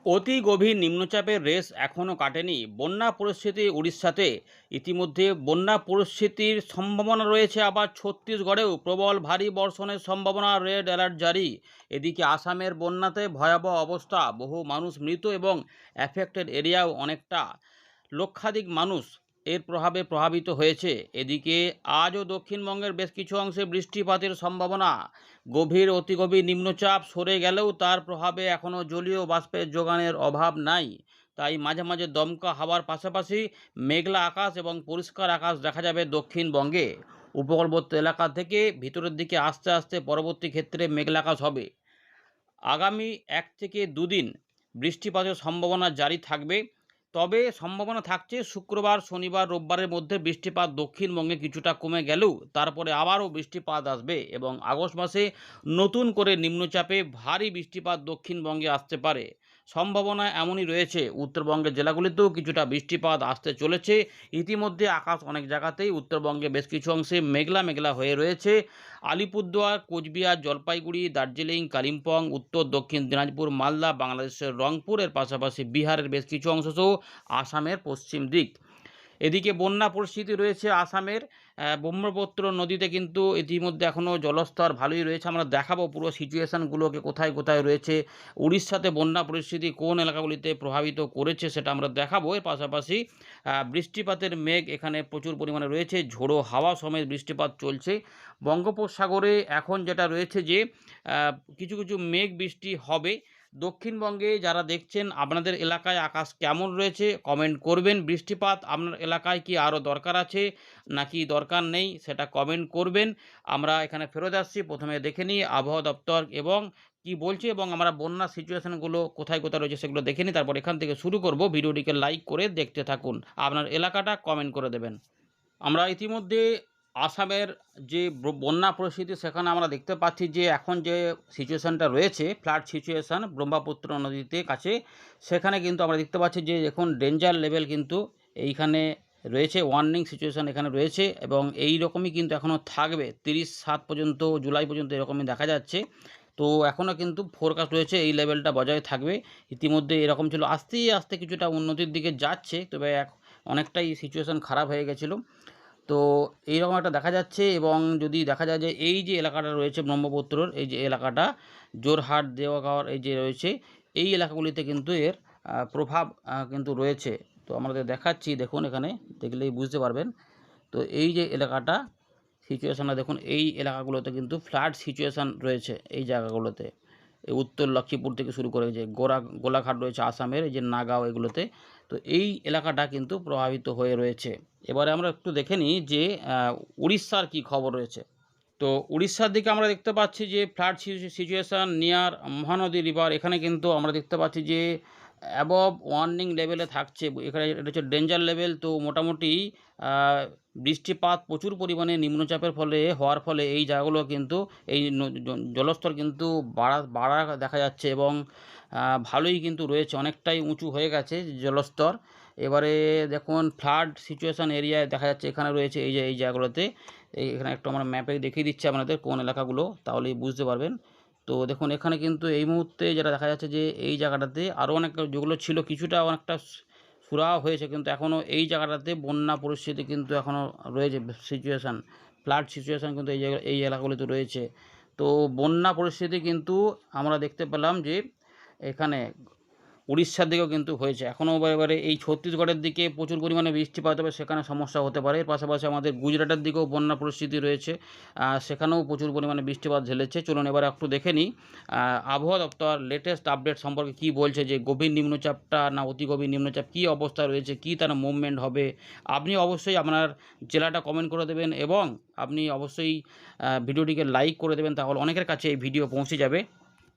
অতি গভীর নিম্নচাপের রেশ এখনও কাটেনি বন্যা পরিস্থিতি উড়িষ্যাতে। ইতিমধ্যে বন্যা পরিস্থিতির সম্ভাবনা রয়েছে, আবার ছত্তিশগড়েও প্রবল ভারী বর্ষণের সম্ভাবনা, রেড অ্যালার্ট জারি। এদিকে আসামের বন্যাতে ভয়াবহ অবস্থা, বহু মানুষ মৃত এবং অ্যাফেক্টেড এরিয়াও অনেকটা লক্ষাধিক মানুষ এর প্রভাবে প্রভাবিত হয়েছে। এদিকে আজও দক্ষিণবঙ্গের বেশ কিছু অংশে বৃষ্টিপাতের সম্ভাবনা। গভীর অতি গভীর নিম্নচাপ সরে গেলেও তার প্রভাবে এখনও জলীয় বাষ্পের যোগানের অভাব নাই। তাই মাঝে মাঝে দমকা হাওয়ার পাশাপাশি মেঘলা আকাশ এবং পরিষ্কার আকাশ দেখা যাবে দক্ষিণবঙ্গে। উপকূলবর্তী এলাকা থেকে ভিতরের দিকে আস্তে আস্তে পরবর্তী ক্ষেত্রে মেঘলা আকাশ হবে। আগামী 1 থেকে 2 দিন বৃষ্টিপাতের সম্ভাবনা জারি থাকবে। তবে সম্ভাবনা থাকছে শুক্রবার, শনিবার, রোববারের মধ্যে বৃষ্টিপাত দক্ষিণবঙ্গে কিছুটা কমে গেলেও তারপরে আবারও বৃষ্টিপাত আসবে এবং আগস্ট মাসে নতুন করে নিম্নচাপে ভারী বৃষ্টিপাত দক্ষিণবঙ্গে আসতে পারে। সম্ভাবনা এমনই রয়েছে, উত্তরবঙ্গের জেলাগুলিতেও কিছুটা বৃষ্টিপাত আসতে চলেছে। ইতিমধ্যে আকাশ অনেক জায়গাতেই উত্তরবঙ্গে বেশ কিছু অংশে মেঘলা মেঘলা হয়ে রয়েছে। আলিপুরদুয়ার, কোচবিহার, জলপাইগুড়ি, দার্জিলিং, কালিম্পং, উত্তর দক্ষিণ দিনাজপুর, মালদা, বাংলাদেশের রংপুরের পাশাপাশি বিহারের বেশ কিছু অংশ সহ আসামের পশ্চিম দিক। এদিকে বন্যা পরিস্থিতি রয়েছে আসামের ব্রহ্মপুত্র নদীতে, কিন্তু ইতিমধ্যে এখনও জলস্তর ভালোই রয়েছে। আমরা দেখাবো পুরো সিচুয়েশানগুলোকে, কোথায় কোথায় রয়েছে। উড়িষ্যাতে বন্যা পরিস্থিতি কোন এলাকাগুলিতে প্রভাবিত করেছে সেটা আমরা দেখাবো। এর পাশাপাশি বৃষ্টিপাতের মেঘ এখানে প্রচুর পরিমাণে রয়েছে, ঝোড়ো হাওয়া সমেত বৃষ্টিপাত চলছে। বঙ্গোপসাগরে এখন যেটা রয়েছে যে কিছু কিছু মেঘ বৃষ্টি হবে। দক্ষিণবঙ্গে যারা দেখছেন, আপনাদের এলাকায় আকাশ কেমন রয়েছে কমেন্ট করবেন। বৃষ্টিপাত আপনার এলাকায় কি আরও দরকার আছে নাকি দরকার নেই সেটা কমেন্ট করবেন। আমরা এখানে ফেরত আসছি, প্রথমে দেখে নিই আবহাওয়া দপ্তর এবং কি বলছে এবং আমরা বন্যা সিচুয়েশানগুলো কোথায় কোথায় রয়েছে সেগুলো দেখে নিই। তারপর এখান থেকে শুরু করব। ভিডিওটিকে লাইক করে দেখতে থাকুন, আপনার এলাকাটা কমেন্ট করে দেবেন। আমরা ইতিমধ্যে আসামের যে বন্যা পরিস্থিতি সেখানে আমরা দেখতে পাচ্ছি যে এখন যে সিচুয়েশানটা রয়েছে, ফ্লাড সিচুয়েশান ব্রহ্মপুত্র নদীতে কাছে, সেখানে কিন্তু আমরা দেখতে পাচ্ছি যে এখন ডেঞ্জার লেভেল কিন্তু এইখানে রয়েছে, ওয়ার্নিং সিচুয়েশান এখানে রয়েছে এবং এই রকমই কিন্তু এখনও থাকবে 30/7 পর্যন্ত, জুলাই পর্যন্ত এরকমই দেখা যাচ্ছে। তো এখনও কিন্তু ফোরকাস্ট রয়েছে এই লেভেলটা বজায় থাকবে। ইতিমধ্যে এরকম ছিল, আস্তে আস্তে কিছুটা উন্নতির দিকে যাচ্ছে, তবে অনেকটাই সিচুয়েশান খারাপ হয়ে গেছিলো। তো এইরকম একটা দেখা যাচ্ছে এবং যদি দেখা যায় যে এই যে এলাকাটা রয়েছে ব্রহ্মপুত্রর, এই যে এলাকাটা জোরহাট, দেওয়াঘর, এই যে রয়েছে এই এলাকাগুলিতে কিন্তু এর প্রভাব কিন্তু রয়েছে। তো আমাদের দেখাচ্ছি, দেখুন এখানে দেখলেই বুঝতে পারবেন। তো এই যে এলাকাটা সিচুয়েশানটা দেখুন, এই এলাকাগুলোতে কিন্তু ফ্লাড সিচুয়েশান রয়েছে এই জায়গাগুলোতে। এই উত্তর লক্ষ্মীপুর থেকে শুরু করে যে গোলাঘাট রয়েছে আসামের, এই যে নাগাঁও, এগুলোতে। তো এই এলাকাটা কিন্তু প্রভাবিত হয়ে রয়েছে। এবারে আমরা একটু দেখে নিই যে উড়িষ্যার কি খবর রয়েছে। তো উড়িষ্যার দিকে আমরা দেখতে পাচ্ছি যে flood situation near Mahanadi river, এখানে কিন্তু আমরা দেখতে পাচ্ছি যে অ্যাবভ ওয়ার্নিং লেভেলে থাকছে। এখানে এটা হচ্ছে ডেঞ্জার লেভেল। তো মোটামুটি বৃষ্টিপাত প্রচুর পরিমাণে নিম্নচাপের ফলে হওয়ার ফলে এই জায়গাগুলো কিন্তু এই জলস্তর কিন্তু বাড়া দেখা যাচ্ছে এবং ভালোই কিন্তু রয়েছে, অনেকটাই উঁচু হয়ে গেছে জলস্তর। এবারে দেখুন ফ্লাড সিচুয়েশান এরিয়ায় দেখা যাচ্ছে এখানে রয়েছে এই যে এই জায়গাগুলোতে। এখানে একটু আমরা ম্যাপে দেখিয়ে দিচ্ছি আপনাদের কোন এলাকাগুলো, তাহলেই বুঝতে পারবেন। তো দেখুন এখানে কিন্তু এই মুহূর্তে যেটা দেখা যাচ্ছে যে এই জায়গাটাতে আরও অনেক যেগুলো ছিল কিছুটা অনেকটা সুরাহা হয়েছে, কিন্তু এখনও এই জায়গাটাতে বন্যা পরিস্থিতি কিন্তু এখনও রয়েছে। সিচুয়েশান, ফ্লাড সিচুয়েশান কিন্তু এই এলাকাগুলিতে রয়েছে। তো বন্যা পরিস্থিতি কিন্তু আমরা দেখতে পেলাম যে এখানে উড়িষ্যার দিকেও কিন্তু হয়েছে। এখনও এবারে এই ছত্তিশগড়ের দিকে প্রচুর পরিমাণে বৃষ্টিপাত হবে, সেখানে সমস্যা হতে পারে। এর পাশাপাশি আমাদের গুজরাটের দিকেও বন্যা পরিস্থিতি রয়েছে, সেখানেও প্রচুর পরিমাণে বৃষ্টিপাত ঝেলেছে। চলুন এবার একটু দেখে নিই আবহাওয়া দপ্তর লেটেস্ট আপডেট সম্পর্কে কী বলছে, যে গভীর নিম্নচাপটা না অতি গভীর নিম্নচাপ, কী অবস্থা রয়েছে, কী তার মুভমেন্ট হবে। আপনি অবশ্যই আপনার জেলাটা কমেন্ট করে দেবেন এবং আপনি অবশ্যই ভিডিওটিকে লাইক করে দেবেন, তাহলে অনেকের কাছে এই ভিডিও পৌঁছে যাবে।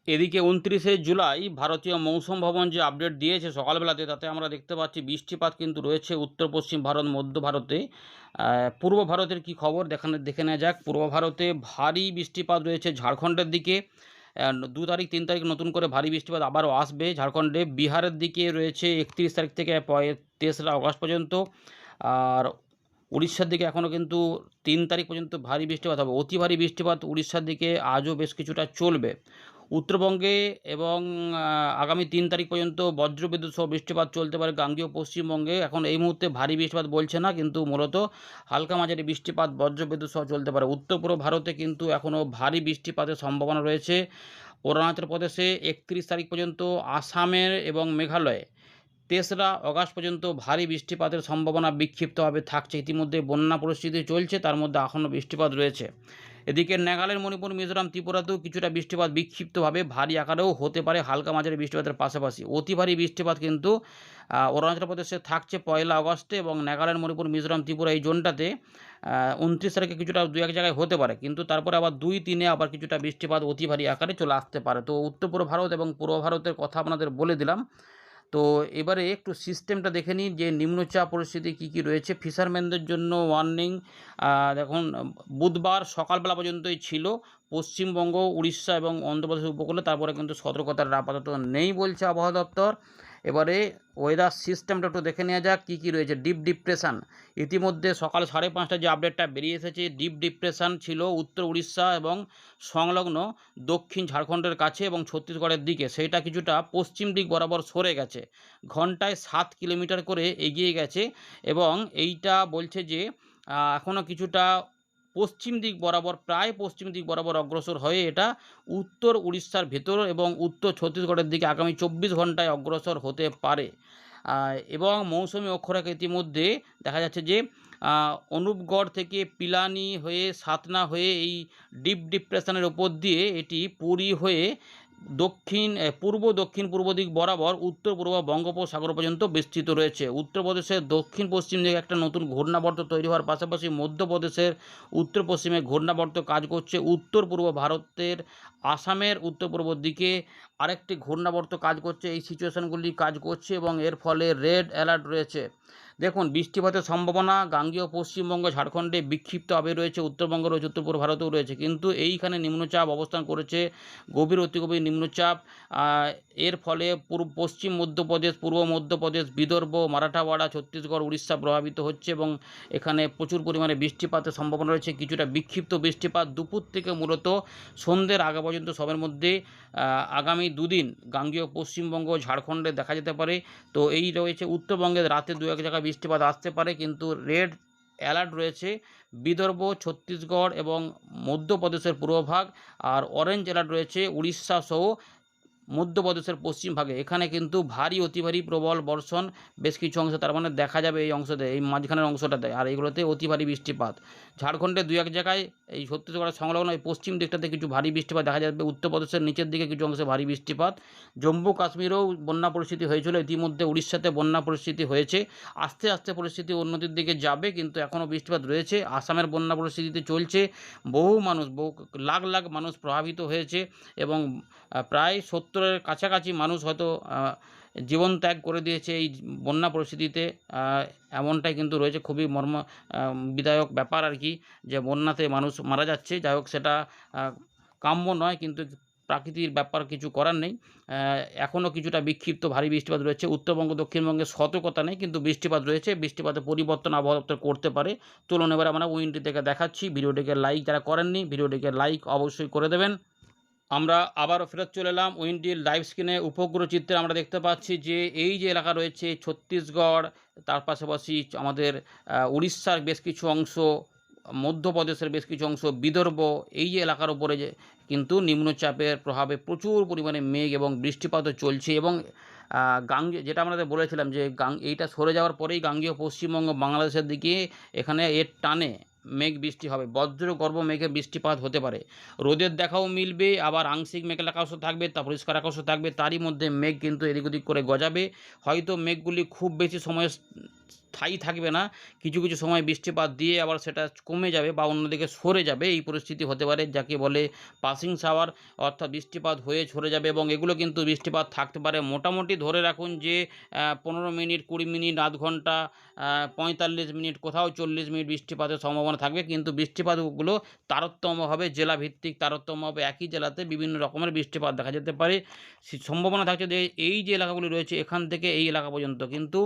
এদিকে 29শে জুলাই ভারতীয় মৌসুম ভবন যে আপডেট দিয়েছে সকালবেলাতে, তাতে আমরা দেখতে পাচ্ছি বৃষ্টিপাত কিন্তু রয়েছে উত্তর পশ্চিম ভারত, মধ্য ভারতে। পূর্ব ভারতের কি খবর দেখে নেওয়া যাক। পূর্ব ভারতে ভারী বৃষ্টিপাত রয়েছে ঝাড়খণ্ডের দিকে। 2 তারিখ 3 তারিখ নতুন করে ভারী বৃষ্টিপাত আবারও আসবে ঝাড়খণ্ডে। বিহারের দিকে রয়েছে 31 তারিখ থেকে 23 আগস্ট পর্যন্ত। আর উড়িষ্যার দিকে এখনও কিন্তু 3 তারিখ পর্যন্ত ভারী বৃষ্টিপাত হবে। অতি ভারী বৃষ্টিপাত উড়িষ্যার দিকে আজও বেশ কিছুটা চলবে। উত্তরবঙ্গে এবং আগামী 3 তারিখ পর্যন্ত বজ্রবিদ্যুৎ সহ বৃষ্টিপাত চলতে পারে গাঙ্গেয় পশ্চিমবঙ্গে। এখন এই মুহূর্তে ভারী বৃষ্টিপাত বলছে না, কিন্তু মূলত হালকা মাঝারি বৃষ্টিপাত বজ্রবিদ্যুৎ সহ চলতে পারে। উত্তর পূর্ব ভারতে কিন্তু এখনও ভারী বৃষ্টিপাতের সম্ভাবনা রয়েছে। অরুণাচল প্রদেশে 31 তারিখ পর্যন্ত, আসামের এবং মেঘালয়ে 3রা অগাস্ট পর্যন্ত ভারী বৃষ্টিপাতের সম্ভাবনা বিক্ষিপ্তভাবে থাকছে। ইতিমধ্যে বন্যা পরিস্থিতি চলছে, তার মধ্যে এখনও বৃষ্টিপাত রয়েছে। এদিকে নাগাল্যান্ড, মণিপুর, মিজোরাম, ত্রিপুরাতেও কিছুটা বৃষ্টিপাত বিক্ষিপ্তভাবে ভারী আকারেও হতে পারে, হালকা মাঝারি বৃষ্টিপাতের পাশাপাশি। অতি ভারী বৃষ্টিপাত কিন্তু অরুণাচল প্রদেশে থাকছে 1 আগস্টে, এবং নাগাল্যান্ড, মণিপুর, মিজোরাম, ত্রিপুরা এই জোনটাতে 29 তারিখে কিছুটা 2-1 জায়গায় হতে পারে, কিন্তু তারপরে আবার 2-3-এ আবার কিছুটা বৃষ্টিপাত অতি ভারী আকারে চলে আসতে পারে। তো উত্তর পূর্ব ভারত এবং পূর্ব ভারতের কথা আপনাদের বলে দিলাম। তো এবারে একটু সিস্টেমটা দেখে নিই যে নিম্নচাপ পরিস্থিতি কী কী রয়েছে। ফিশারম্যানদের জন্য ওয়ার্নিং দেখুন, বুধবার সকালবেলা পর্যন্তই ছিল পশ্চিমবঙ্গ, উড়িষ্যা এবং অন্ধ্রপ্রদেশ উপকূলে, তারপরে কিন্তু সতর্কতার আপাতত নেই বলছে আবহাওয়া দপ্তর। এবারে ওয়েদার সিস্টেমটা একটু দেখে নেওয়া যাক কী কী রয়েছে। ডিপ ডিপ্রেশান, ইতিমধ্যে সকাল 5:30টায় যে আপডেটটা বেরিয়ে এসেছে, ডিপ ডিপ্রেশান ছিল উত্তর উড়িষ্যা এবং সংলগ্ন দক্ষিণ ঝাড়খণ্ডের কাছে এবং ছত্তিশগড়ের দিকে। সেইটা কিছুটা পশ্চিম দিক বরাবর সরে গেছে, ঘন্টায় 7 কিলোমিটার করে এগিয়ে গেছে, এবং এইটা বলছে যে এখনও কিছুটা পশ্চিম দিক বরাবর, প্রায় পশ্চিম দিক বরাবর অগ্রসর হয়ে এটা উত্তর উড়িষ্যার ভেতর এবং উত্তর ছত্তিশগড়ের দিকে আগামী 24 ঘন্টায় অগ্রসর হতে পারে। এবং মৌসুমি অক্ষরেখা ইতিমধ্যে দেখা যাচ্ছে যে অনুপগড় থেকে পিলানি হয়ে সাতনা হয়ে এই ডিপ ডিপ্রেশনের ওপর দিয়ে এটি পুরী হয়ে পূর্ব দিক বরাবর উত্তর পূর্ব বঙ্গোপসাগর পর্যন্ত বিস্তৃত রয়েছে। উত্তরপ্রদেশের দক্ষিণ পশ্চিম দিকে একটা নতুন ঘূর্ণাবর্ত তৈরি হওয়ার পাশাপাশি মধ্যপ্রদেশের উত্তর পশ্চিমে ঘূর্ণাবর্ত কাজ করছে। উত্তর পূর্ব ভারতের আসামের উত্তর পূর্ব দিকে আরেকটি ঘূর্ণাবর্ত কাজ করছে। এই সিচুয়েশনগুলি কাজ করছে এবং এর ফলে রেড অ্যালার্ট রয়েছে। দেখুন, বৃষ্টিপাতের সম্ভাবনা গাঙ্গেয় পশ্চিমবঙ্গ, ঝাড়খণ্ডে বিক্ষিপ্তভাবে রয়েছে, উত্তরবঙ্গ রয়েছে, উত্তর পূর্ব ভারতেও রয়েছে, কিন্তু এইখানে নিম্নচাপ অবস্থান করেছে, গভীর অতি গভীর নিম্নচাপ। এর ফলে পশ্চিম মধ্যপ্রদেশ, পূর্ব মধ্যপ্রদেশ, বিদর্ভ, মারাঠাওয়াড়া, ছত্তিশগড়, উড়িষ্যা প্রভাবিত হচ্ছে, এবং এখানে প্রচুর পরিমাণে বৃষ্টিপাতের সম্ভাবনা রয়েছে। কিছুটা বিক্ষিপ্ত বৃষ্টিপাত দুপুর থেকে মূলত সন্ধ্যের আগে পর্যন্ত সবের মধ্যে আগামী 2 দিন গাঙ্গেয় পশ্চিমবঙ্গ, ঝাড়খণ্ডে দেখা যেতে পারে। তো এই রয়েছে উত্তরবঙ্গের রাতে 2-1 জায়গায় বৃষ্টিপাত আসতে পারে, কিন্তু রেড অ্যালার্ট রয়েছে বিদর্ভ, ছত্তিশগড় এবং মধ্যপ্রদেশের পূর্বভাগ, আর অরেঞ্জ অ্যালার্ট রয়েছে উড়িষ্যা সহ মধ্যপ্রদেশের পশ্চিম ভাগে। এখানে কিন্তু ভারী অতি ভারী প্রবল বর্ষণ বেশ কিছু অংশে, তার মানে দেখা যাবে এই অংশতে, এই মাঝখানের অংশটাতে, আর এইগুলোতে অতি ভারী বৃষ্টিপাত। ঝাড়খণ্ডে 2-1 জায়গায়, এই ছত্তিশগড়ের সংলগ্ন এই পশ্চিম দিকটাতে কিছু ভারী বৃষ্টিপাত দেখা যাবে। উত্তরপ্রদেশের নিচের দিকে কিছু অংশে ভারী বৃষ্টিপাত। জম্মু কাশ্মীরেও বন্যা পরিস্থিতি হয়েছিল, ইতিমধ্যে উড়িষ্যাতে বন্যা পরিস্থিতি হয়েছে। আস্তে আস্তে পরিস্থিতি উন্নতির দিকে যাবে, কিন্তু এখনও বৃষ্টিপাত রয়েছে। আসামের বন্যা পরিস্থিতিতে চলছে, বহু লাখ লাখ মানুষ প্রভাবিত হয়েছে, এবং প্রায় 70-এর কাছাকাছি মানুষ হয়তো জীবন ত্যাগ করে দিয়েছে এই বন্যা পরিস্থিতিতে। এমনটাই কিন্তু রয়েছে, খুবই বিদায়ক ব্যাপার আর কি, যে বন্যাতে মানুষ মারা যাচ্ছে। যাই হোক, সেটা কাম্য নয়, কিন্তু প্রাকৃতিক ব্যাপার, কিছু করার নেই। এখনও কিছুটা বিক্ষিপ্ত ভারী বৃষ্টিপাত রয়েছে। উত্তরবঙ্গ, দক্ষিণবঙ্গে সতর্কতা নেই, কিন্তু বৃষ্টিপাত রয়েছে। বৃষ্টিপাতের পরিবর্তন আবহাওয়া দপ্তর করতে পারে। চলুন এবার আমরা উইন্ডি থেকে দেখাচ্ছি। ভিডিওটিকে লাইক যারা করেননি, ভিডিওটিকে লাইক অবশ্যই করে দেবেন। আমরা আবারও ফেরত চলে এলাম উইন্ডির লাইভ স্ক্রিনে। উপগ্রহ চিত্রে আমরা দেখতে পাচ্ছি যে এই যে এলাকা রয়েছে ছত্তিশগড়, তার পাশাপাশি আমাদের উড়িষ্যার বেশ কিছু অংশ, মধ্যপ্রদেশের বেশ কিছু অংশ, বিদর্ভ, এই যে এলাকার উপরে যে কিন্তু নিম্নচাপের প্রভাবে প্রচুর পরিমাণে মেঘ এবং বৃষ্টিপাতও চলছে, এবং যেটা আমাদের বলেছিলাম যে এইটা সরে যাওয়ার পরেই গাঙ্গেয় পশ্চিমবঙ্গ, বাংলাদেশের দিকে এখানে এর টানে মেঘ বৃষ্টি হবে, বজ্রগর্ভ মেঘে বৃষ্টিপাত হতে পারে। রোদের দেখাও মিলবে, আবার আংশিক মেঘের আকাশও থাকবে, তা পরিষ্কার আকাশও থাকবে, তারই মধ্যে মেঘ কিন্তু এদিক ওদিক করে গজাবে। হয়তো মেঘগুলি খুব বেশি সময় স্থায়ী থাকবে না, কিছু কিছু সময় বৃষ্টিপাত দিয়ে আবার সেটা কমে যাবে বা অন্যদিকে সরে যাবে, এই পরিস্থিতি হতে পারে, যাকে বলে পাসিং শাওয়ার, অর্থাৎ বৃষ্টিপাত হয়ে সরে যাবে। এবং এগুলো কিন্তু বৃষ্টিপাত থাকতে পারে মোটামুটি ধরে রাখুন যে 15 মিনিট, 20 মিনিট, আধ ঘন্টা, 45 মিনিট, কোথাও 40 মিনিট বৃষ্টিপাতের সম্ভাবনা থাকবে। কিন্তু বৃষ্টিপাতগুলো তারতম্য হবে, জেলাভিত্তিক তারতম্য হবে, একই জেলাতে বিভিন্ন রকমের বৃষ্টিপাত দেখা যেতে পারে। সম্ভাবনা থাকছে যে এই যে এলাকাগুলি রয়েছে এখান থেকে এই এলাকা পর্যন্ত, কিন্তু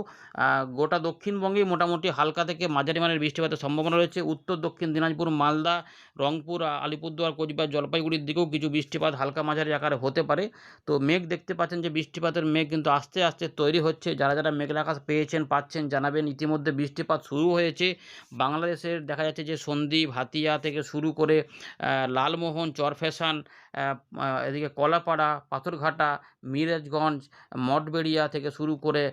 গোটা দক্ষিণ দক্ষিণবঙ্গে মোটামুটি হালকা থেকে মাঝারি মানের বৃষ্টিপাতের সম্ভাবনা রয়েছে। উত্তর দক্ষিণ দিনাজপুর, মালদা, রংপুর, আলিপুরদুয়ার, কোচবিহার, জলপাইগুড়ির দিকেও কিছু বৃষ্টিপাত হালকা মাঝারি আকারে হতে পারে। তো মেঘ দেখতে পাচ্ছেন যে বৃষ্টিপাতের মেঘ কিন্তু আস্তে আস্তে তৈরি হচ্ছে। যারা যারা মেঘলা আকাশ পেয়েছেন, পাচ্ছেন জানাবেন। ইতিমধ্যে বৃষ্টিপাত শুরু হয়েছে বাংলাদেশের। দেখা যাচ্ছে যে সন্দ্বীপ, হাতিয়া থেকে শুরু করে লালমোহন, চরফ্যাশন, এদিকে কলাপাড়া, পাথরঘাটা, মিরাজগঞ্জ, মঠবেড়িয়া থেকে শুরু করে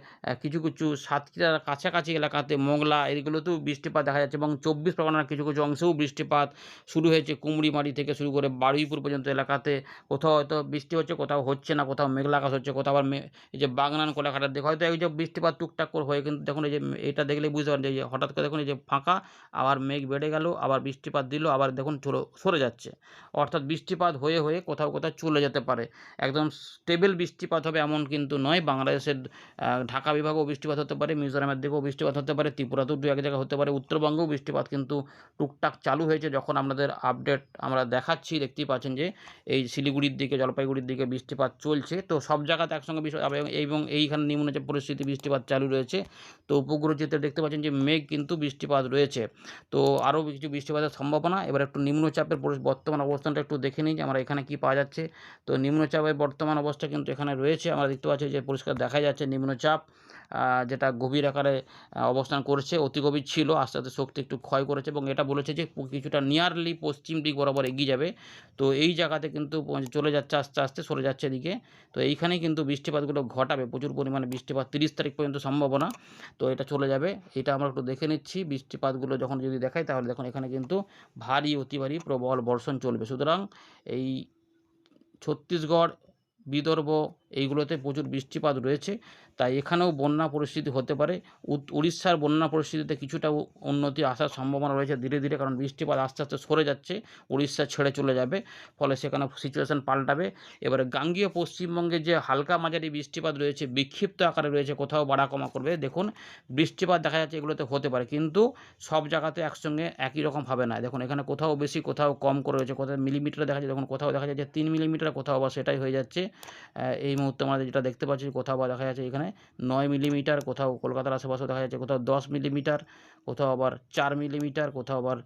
কিছু কিছু সাতক্ষীরার কাছাকাছি এলাকাতে মোংলা এগুলোতেও বৃষ্টিপাত দেখা যাচ্ছে এবং 24 পরগনার কিছু কিছু অংশেও বৃষ্টিপাত শুরু হয়েছে। কুমড়িমারি থেকে শুরু করে বারুইপুর পর্যন্ত এলাকাতে কোথাও হয়তো বৃষ্টি হচ্ছে, কোথাও হচ্ছে না, কোথাও মেঘলা আকাশ হচ্ছে, কোথাও আবার এই যে বাগনান কোলাঘাটার দিকে হয়তো এই যে বৃষ্টিপাত টুকটাক করে হয়ে, কিন্তু দেখুন এই যে এটা দেখলেই বুঝতে পারেন যে হঠাৎ করে দেখুন এই যে ফাঁকা, আবার মেঘ বেড়ে গেল, আবার বৃষ্টিপাত দিল, আবার দেখুন সরে যাচ্ছে। অর্থাৎ বৃষ্টিপাত হয়ে হয়ে কোথাও কোথাও চলে যেতে পারে। একদম স্টেবল বৃষ্টিপাত হবে এমন কিন্তু নয়। বাংলাদেশের ঢাকা বিভাগেও বৃষ্টিপাত হতে পারে, মিজোরামের দিকেও বৃষ্টিপাত হতে পারে, ত্রিপুরাতেও দু এক জায়গায় হতে পারে, উত্তরবঙ্গেও বৃষ্টিপাত কিন্তু টুকটাক চালু হয়েছে। যখন আপনাদের আপডেট আমরা দেখাচ্ছি দেখতেই পাচ্ছেন যে এই শিলিগুড়ির দিকে, জলপাইগুড়ির দিকে বৃষ্টিপাত চলছে। তো সব জায়গাতে একসঙ্গে এবং এইখানে নিম্নচাপ পরিস্থিতি বৃষ্টিপাত চালু রয়েছে। তো উপগ্রহ চিত্রে দেখতে পাচ্ছেন যে মেঘ কিন্তু বৃষ্টিপাত রয়েছে। তো আরও কিছু বৃষ্টিপাতের সম্ভাবনা। এবার একটু নিম্নচাপের বর্তমান অবস্থানটা একটু দেখে নিই যে আমরা এখানে কী পাওয়া যাচ্ছে। তো নিম্নচাপের বর্তমান অবস্থা কিন্তু এখানে রয়েছে। আমরা দেখতে পাচ্ছি যে পরিষ্কার দেখা যাচ্ছে নিম্নচাপ যেটা গভীর আকারে অবস্থান করছে। অতি গভীর ছিল, আস্তে আস্তে শক্তি একটু ক্ষয় করেছে এবং এটা বলেছে যে কিছুটা নিয়ারলি পশ্চিম দিক বরাবর এগিয়ে যাবে। তো এই জায়গাতে কিন্তু চলে যাচ্ছে, আস্তে আস্তে সরে যাচ্ছে এদিকে। তো এইখানেই কিন্তু বৃষ্টিপাতগুলো ঘটাবে, প্রচুর পরিমাণে বৃষ্টিপাত 30 তারিখ পর্যন্ত সম্ভাবনা। তো এটা চলে যাবে। এটা আমরা একটু দেখে নিচ্ছি বৃষ্টিপাতগুলো যখন যদি দেখাই, তাহলে দেখুন এখানে কিন্তু ভারী, অতি ভারী, প্রবল বর্ষণ চলবে। সুতরাং এই ছত্তিশগড়, বিদর্ভ এইগুলোতে প্রচুর বৃষ্টিপাত রয়েছে। তাই এখানেও বন্যা পরিস্থিতি হতে পারে। উড়িষ্যার বন্যা পরিস্থিতিতে কিছুটা উন্নতি আসার সম্ভাবনা রয়েছে ধীরে ধীরে, কারণ বৃষ্টিপাত আস্তে আস্তে সরে যাচ্ছে, উড়িষ্যা ছেড়ে চলে যাবে, ফলে সেখানে সিচুয়েশান পাল্টাবে। এবারে গাঙ্গেয় পশ্চিমবঙ্গে যে হালকা মাঝারি বৃষ্টিপাত রয়েছে, বিক্ষিপ্ত আকারে রয়েছে, কোথাও বাড়া কমা করবে। দেখুন বৃষ্টিপাত দেখা যাচ্ছে এগুলোতে হতে পারে, কিন্তু সব জায়গাতে একসঙ্গে একই রকমভাবে না। দেখুন এখানে কোথাও বেশি, কোথাও কম করে রয়েছে, কোথাও মিলিমিটারে দেখা যাচ্ছে, দেখুন কোথাও দেখা যাচ্ছে 3 মিলিমিটার, কোথাও বা সেটাই হয়ে যাচ্ছে। এই মুহূর্তে আমরা যেটা দেখতে পাচ্ছি, কোথাও বা দেখা যাচ্ছে এখানে 9 মিলিমিটার, কোথাও কলকাতার আশেপাশেও দেখা যাচ্ছে কোথাও 10 মিলিমিটার, কোথাও আবার 4 মিলিমিটার, কোথাও আবার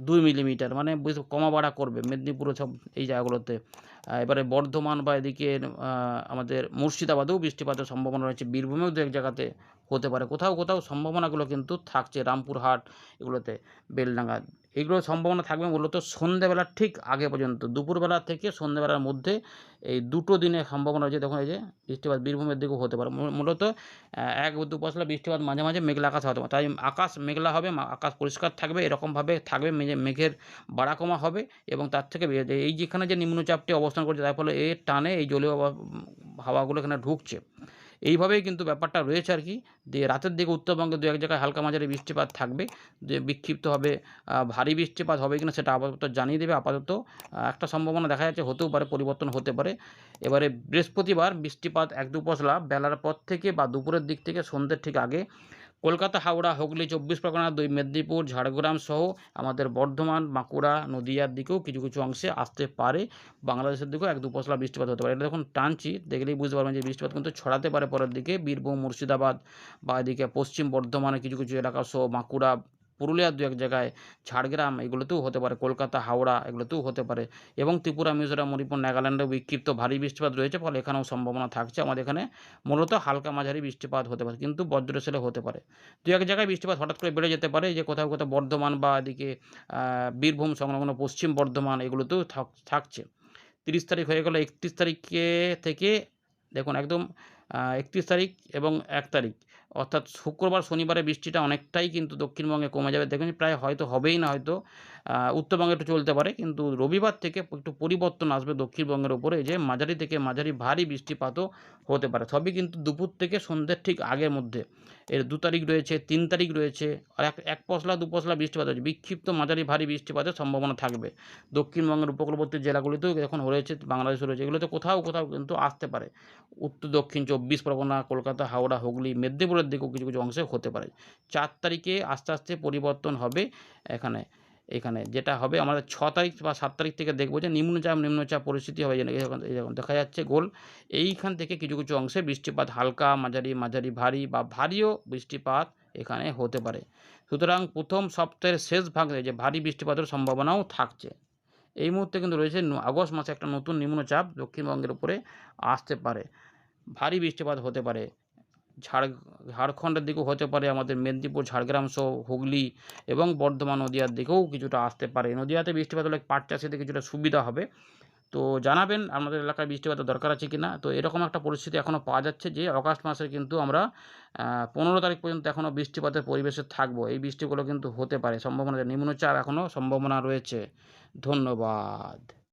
2 মিলিমিটার, মানে কমা বাড়া করবে মেদিনীপুর সব এই জায়গাগুলোতে। এবারে বর্ধমান বা এদিকে আমাদের মুর্শিদাবাদেও বৃষ্টিপাতের সম্ভাবনা রয়েছে, বীরভূমেও দু এক জায়গাতে হতে পারে, কোথাও কোথাও সম্ভাবনাগুলো কিন্তু থাকছে, রামপুরহাট এগুলোতে, বেলডাঙ্গা এগুলোর সম্ভাবনা থাকবে মূলত সন্ধ্যেবেলার ঠিক আগে পর্যন্ত, দুপুরবেলা থেকে সন্ধ্যেবেলার মধ্যে এই দুটো দিনে সম্ভাবনা রয়েছে। দেখুন এই যে বৃষ্টিপাত বীরভূমের দিকেও হতে পারে। মূলত 1-2 পশলা বৃষ্টিপাত মাঝে মাঝে মেঘলা আকাশ হতে পারে। তাই আকাশ মেঘলা হবে, আকাশ পরিষ্কার থাকবে, এরকমভাবে থাকবে, মেঘের বাড়া কমা হবে এবং তার থেকে এই যেখানে যে নিম্নচাপটি অবস্থান করছে, তার ফলে এর টানে এই জলীয় হাওয়াগুলো এখানে ঢুকছে। এইভাবেই কিন্তু ব্যাপারটা রয়েছে আর কি। দিয়ে রাতের দিকে উত্তরবঙ্গে দু এক জায়গায় হালকা মাঝারি বৃষ্টিপাত থাকবে, যে বিক্ষিপ্তভাবে ভারী বৃষ্টিপাত হবে কিনা সেটা আপাতত জানিয়ে দেবে। আপাতত একটা সম্ভাবনা দেখা যাচ্ছে, হতেও পারে, পরিবর্তন হতে পারে। এবারে বৃহস্পতিবার বৃষ্টিপাত 1-2 পশলা বেলার পর থেকে বা দুপুরের দিক থেকে সন্ধ্যের ঠিক আগে কলকাতা, হাওড়া, হুগলি, 24 পরগনা, 2 মেদিনীপুর, ঝাড়গ্রাম সহ আমাদের বর্ধমান, বাঁকুড়া, নদীয়ার দিকেও কিছু কিছু অংশে আসতে পারে। বাংলাদেশের দিকেও 1-2 পশলা বৃষ্টিপাত হতে পারে। এটা যখন টানছি দেখলেই বুঝতে পারবেন যে বৃষ্টিপাত কিন্তু ছড়াতে পারে পরের দিকে। বীরভূম, মুর্শিদাবাদ বা এদিকে পশ্চিম বর্ধমানের কিছু কিছু এলাকা সহ বাঁকুড়া, পুরুলিয়ার দু এক জায়গায়, ঝাড়গ্রাম এগুলোতেও হতে পারে, কলকাতা, হাওড়া এগুলোতেও হতে পারে এবং ত্রিপুরা, মিজোরাম, মণিপুর, নাগাল্যান্ডেও বিক্ষিপ্ত ভারী বৃষ্টিপাত রয়েছে, ফলে এখানেও সম্ভাবনা থাকছে। আমাদের এখানে মূলত হালকা মাঝারি বৃষ্টিপাত হতে পারে, কিন্তু বজ্রসেলে হতে পারে। দু এক জায়গায় বৃষ্টিপাত হঠাৎ করে বেড়ে যেতে পারে, যে কোথাও কোথাও বর্ধমান বা এদিকে বীরভূম সংলগ্ন পশ্চিম বর্ধমান এগুলোতেও থাকছে। 30 তারিখ হয়ে গেল, 31 তারিখে থেকে দেখুন একদম 31 তারিখ এবং 1 তারিখ অর্থাৎ শুক্রবার, শনিবারে বৃষ্টিটা অনেকটাই কিন্তু দক্ষিণবঙ্গে কমে যাবে। দেখবেন প্রায় হয়তো হবেই না, হয়তো উত্তরবঙ্গে একটু চলতে পারে, কিন্তু রবিবার থেকে একটু পরিবর্তন আসবে দক্ষিণবঙ্গের উপরে, যে মাঝারি থেকে মাঝারি ভারী বৃষ্টিপাতও হতে পারে। সবই কিন্তু দুপুর থেকে সন্ধ্যের ঠিক আগের মধ্যে। এর 2 তারিখ রয়েছে, 3 তারিখ রয়েছে, আর এক পশলা 2 পশলা বৃষ্টিপাত হচ্ছে, বিক্ষিপ্ত মাঝারি ভারী বৃষ্টিপাতের সম্ভাবনা থাকবে। দক্ষিণবঙ্গের উপকূলবর্তী জেলাগুলিতেও এখন রয়েছে, বাংলাদেশে রয়েছে, এগুলোতে কোথাও কোথাও কিন্তু আসতে পারে। উত্তর দক্ষিণ 24 পরগনা, কলকাতা, হাওড়া, হুগলি, মেদিনীপুরের দিকেও কিছু কিছু অংশে হতে পারে। 4 তারিখে আস্তে আস্তে পরিবর্তন হবে। এখানে যেটা হবে আমাদের 6 তারিখ বা 7 তারিখ থেকে দেখব যে নিম্নচাপ পরিস্থিতি হবে। এই দেখা যাচ্ছে গোল, এইখান থেকে কিছু কিছু অংশে বৃষ্টিপাত হালকা মাঝারি, মাঝারি ভারী বা ভারীও বৃষ্টিপাত এখানে হতে পারে। সুতরাং প্রথম সপ্তাহের শেষ ভাগে যে ভারী বৃষ্টিপাতের সম্ভাবনাও থাকছে। এই মুহূর্তে কিন্তু রয়েছে আগস্ট মাসে একটা নতুন নিম্নচাপ দক্ষিণবঙ্গের উপরে আসতে পারে। ভারী বৃষ্টিপাত হতে পারে। ঝাড়খণ্ডের দিকেও হতে পারে, আমাদের মেদিনীপুর, ঝাড়গ্রাম সহ হুগলি এবং বর্ধমান, নদীয়ার দিকেও কিছুটা আসতে পারে। নদীয়াতে বৃষ্টিপাত হলে পাট চাষিদের কিছুটা সুবিধা হবে। তো জানাবেন আপনাদের এলাকায় বৃষ্টিপাতের দরকার আছে কি না। তো এরকম একটা পরিস্থিতি এখনও পাওয়া যাচ্ছে যে অগাস্ট মাসে কিন্তু আমরা 15 তারিখ পর্যন্ত এখনও বৃষ্টিপাতের পরিবেশে থাকবো। এই বৃষ্টিগুলো কিন্তু হতে পারে, সম্ভাবনা নিম্নচাপ এখনও সম্ভাবনা রয়েছে। ধন্যবাদ।